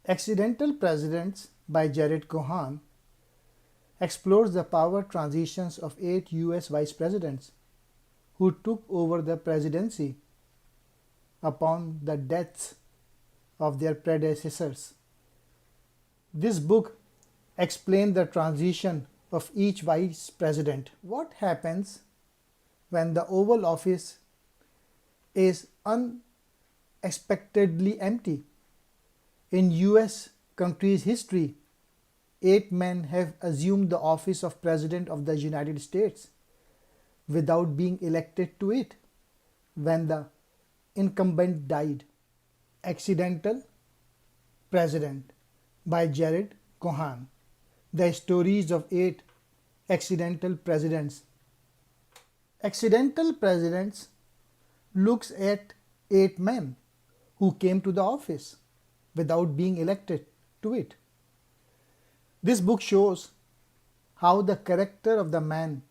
Accidental Presidents by Jared Cohen explores the power transitions of 8 US vice presidents who took over the presidency upon the deaths of their predecessors. This book explains the transition of each vice president. What happens when the Oval Office is unexpectedly empty? In US country's history, 8 men have assumed the office of President of the United States without being elected to it when the incumbent died. Accidental President by Jared Cohen. The stories of 8 accidental presidents. Accidental Presidents looks at 8 men who came to the office without being elected to it. This book shows how the character of the man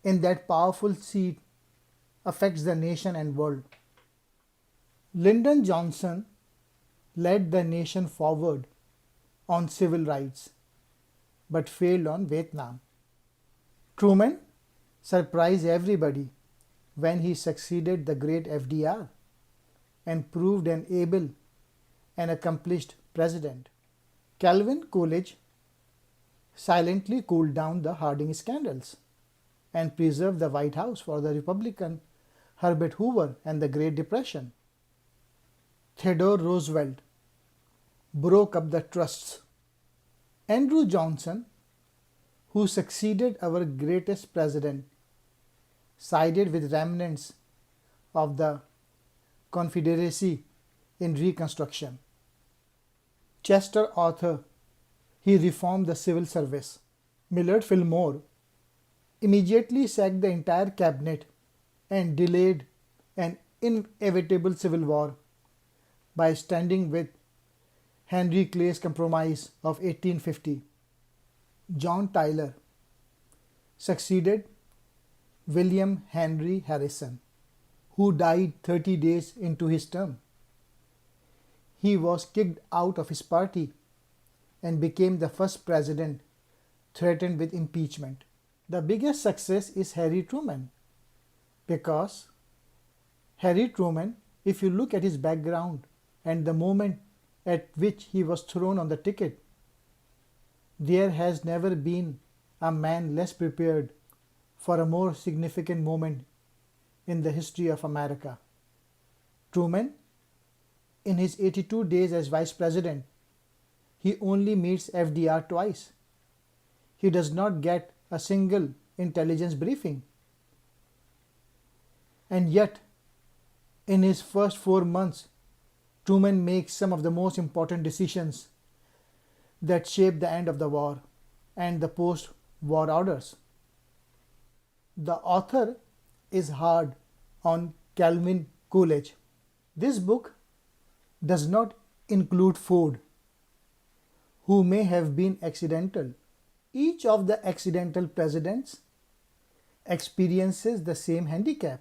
in that powerful seat affects the nation and world. Lyndon Johnson led the nation forward on civil rights but failed on Vietnam. Truman surprised everybody when he succeeded the great FDR and proved an able and accomplished president. Calvin Coolidge silently cooled down the Harding scandals and preserved the White House for the Republican Herbert Hoover and the Great Depression. Theodore Roosevelt broke up the trusts. Andrew Johnson, who succeeded our greatest president, sided with remnants of the Confederacy in Reconstruction. Chester Arthur, he reformed the civil service. Millard Fillmore immediately sacked the entire cabinet and delayed an inevitable civil war by standing with Henry Clay's Compromise of 1850. John Tyler succeeded William Henry Harrison, who died 30 days into his term. He was kicked out of his party and became the first president threatened with impeachment. The biggest success is Harry Truman, because Harry Truman, if you look at his background and the moment at which he was thrown on the ticket, there has never been a man less prepared for a more significant moment in the history of America. Truman, in his 82 days as vice president, he only meets FDR twice. He does not get a single intelligence briefing. And yet, in his first 4 months, Truman makes some of the most important decisions that shape the end of the war and the post-war orders. The author is hard on Calvin Coolidge. This book does not include Ford, who may have been accidental. Each of the accidental presidents experiences the same handicap,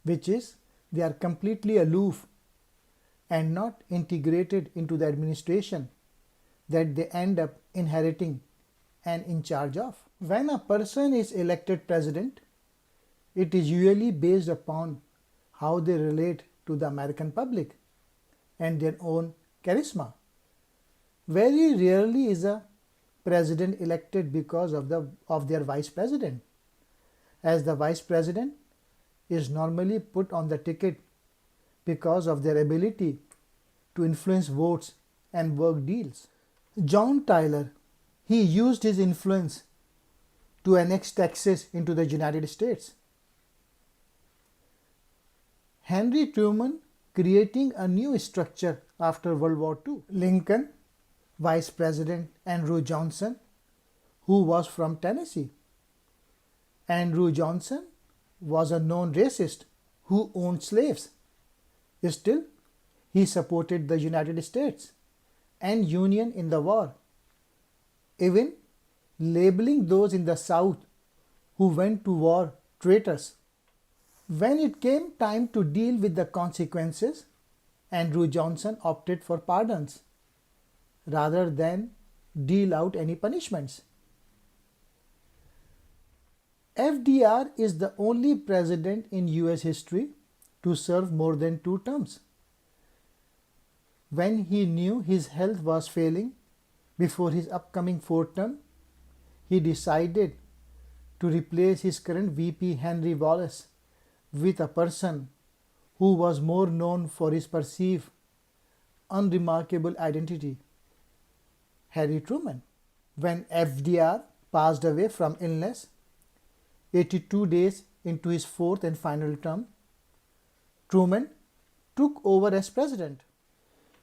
which is they are completely aloof and not integrated into the administration that they end up inheriting and in charge of. When a person is elected president, it is usually based upon how they relate to the American public and their own charisma. Very rarely is a president elected because of their vice president, as the vice president is normally put on the ticket because of their ability to influence votes and work deals. John Tyler, he used his influence to annex Texas into the United States. Henry Truman creating a new structure after World War II. Lincoln, Vice President Andrew Johnson, who was from Tennessee. Andrew Johnson was a known racist who owned slaves. Still, he supported the United States and Union in the war, even labeling those in the South who went to war traitors. When it came time to deal with the consequences, Andrew Johnson opted for pardons rather than deal out any punishments. FDR is the only president in US history to serve more than 2 terms. When he knew his health was failing before his upcoming 4th term, he decided to replace his current VP Henry Wallace with a person who was more known for his perceived unremarkable identity, Harry Truman. When FDR passed away from illness 82 days into his 4th and final term, Truman took over as president.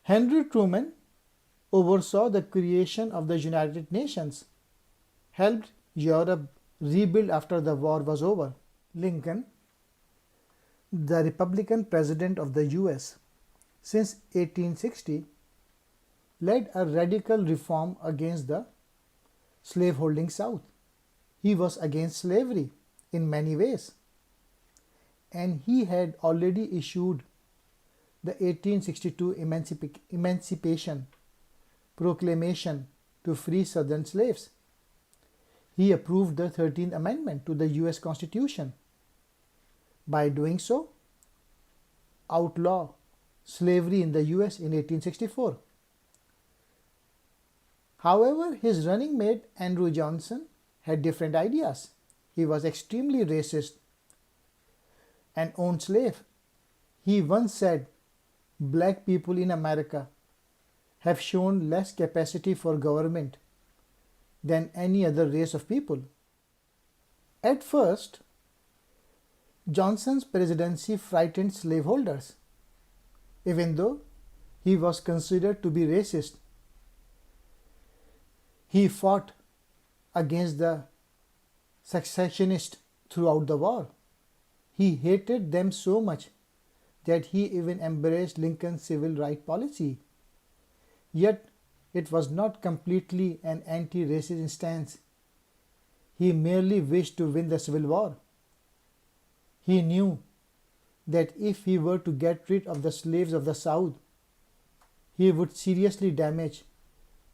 Henry Truman oversaw the creation of the United Nations, helped Europe rebuild after the war was over. Lincoln, the Republican president of the US since 1860, led a radical reform against the slaveholding South. He was against slavery in many ways, and he had already issued the 1862 Emancipation Proclamation to free Southern slaves. He approved the 13th Amendment to the US Constitution. By doing so, outlaw slavery in the US in 1864. However, his running mate Andrew Johnson had different ideas. He was extremely racist and owned slaves. He once said, "Black people in America have shown less capacity for government than any other race of people." At first, Johnson's presidency frightened slaveholders, even though he was considered to be racist. He fought against the secessionists throughout the war. He hated them so much that he even embraced Lincoln's civil rights policy. Yet it was not completely an anti-racist stance. He merely wished to win the Civil War. He knew that if he were to get rid of the slaves of the South, he would seriously damage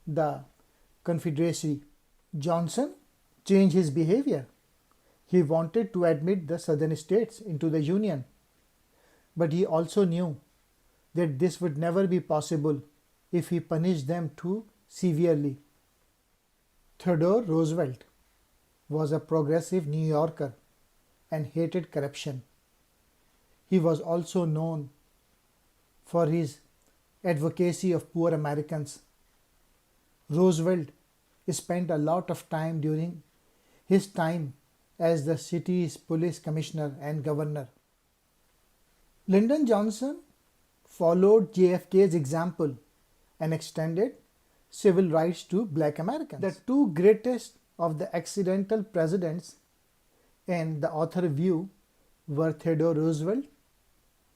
the Confederacy. Johnson changed his behavior. He wanted to admit the Southern states into the Union, but he also knew that this would never be possible if he punished them too severely. Theodore Roosevelt was a progressive New Yorker and hated corruption. He was also known for his advocacy of poor Americans. Roosevelt spent a lot of time during his time as the city's police commissioner and governor. Lyndon Johnson followed JFK's example and extended civil rights to black Americans. The two greatest of the accidental presidents in the author view were Theodore Roosevelt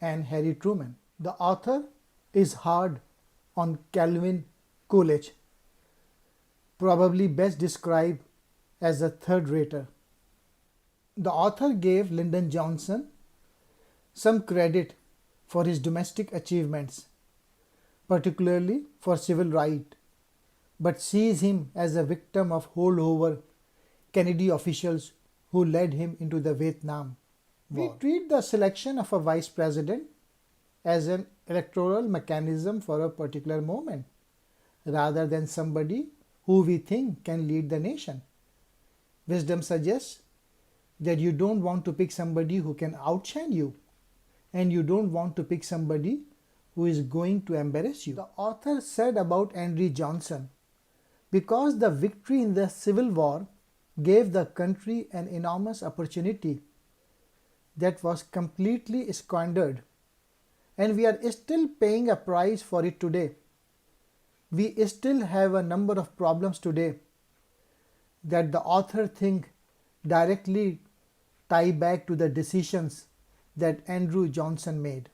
and Harry Truman. The author is hard on Calvin Coolidge, probably best described as a third-rater. The author gave Lyndon Johnson some credit for his domestic achievements, particularly for civil rights, but sees him as a victim of holdover Kennedy officials who led him into the Vietnam War. We treat the selection of a vice president as an electoral mechanism for a particular moment, rather than somebody who we think can lead the nation. Wisdom suggests that you don't want to pick somebody who can outshine you, and you don't want to pick somebody who is going to embarrass you. The author said about Andrew Johnson, because the victory in the Civil War gave the country an enormous opportunity that was completely squandered, and we are still paying a price for it today. We still have a number of problems today that the author thinks directly tie back to the decisions that Andrew Johnson made.